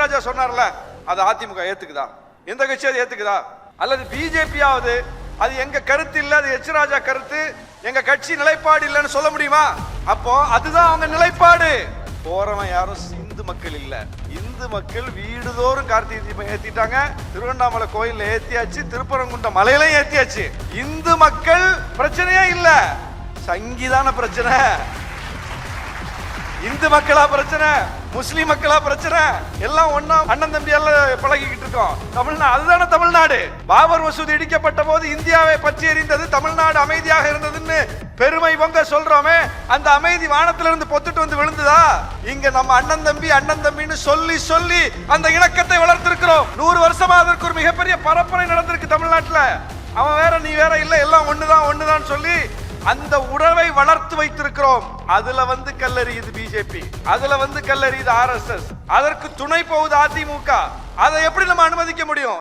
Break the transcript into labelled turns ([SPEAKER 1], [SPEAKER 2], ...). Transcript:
[SPEAKER 1] ராஜா சொன்னார்ல, அது அதிமுக ஏத்துக்குதா? எந்த கட்சி அது ஏத்துக்குதா? அல்லது பிஜேபியாவது அது எங்க கருத்து இல்ல, அது எச் ராஜா கருத்து, எங்க கட்சி நிலைப்பாடு இல்லைன்னு சொல்ல முடியுமா? அப்போ அதுதான் அவங்க நிலைப்பாடு. போறவன் யாரும் இந்து மக்கள் இல்ல. இந்து மக்கள் வீடுதோறும் கார்த்திகை தீபம் ஏத்திட்டாங்க. திருவண்ணாமலை கோயில்ல ஏத்தியாச்சு, திருப்பரங்குன்ற மலையில ஏத்தியாச்சு. இந்து மக்கள் பிரச்சனையே இல்ல, சங்கிதான பிரச்சனை. இந்து மக்களா பிரச்சனை, முஸ்லிம் மக்களா பிரச்சனை, எல்லாம் ஒன்னா அண்ணன் தம்பி எல்லாம் பழகிக்கிட்டு இருக்கோம். தமிழ்நாடு அதுதானே தமிழ்நாடு. பாபர் மசூதி இடிக்கப்பட்ட போது இந்தியாவை பற்றி எறிந்தது தமிழ்நாடு அமைதியாக இருந்ததுன்னு பெருமை பொங்க சொல்றோமே, அந்த அமைதி வானத்துல இருந்து பொத்துட்டு வந்து விழுந்ததா? இங்க நம்ம அண்ணன் தம்பின்னு சொல்லி சொல்லி அந்த இணக்கத்தை வளர்த்திருக்கிறோம். 100 வருஷமா அதற்கு ஒரு மிகப்பெரிய பரப்புரை நடந்திருக்கு தமிழ்நாட்டுல. அவன் வேற நீ வேற இல்ல, எல்லாம் ஒண்ணுதான் சொல்லி அந்த உறவை வளர்த்து வைத்திருக்கிறோம். அதுல வந்து கல்லறியுது பிஜேபி, அதுல வந்து கல்லறியுது RSS, அதற்கு துணை போகுது அதிமுக. அதை எப்படி நம்ம அனுமதிக்க முடியும்?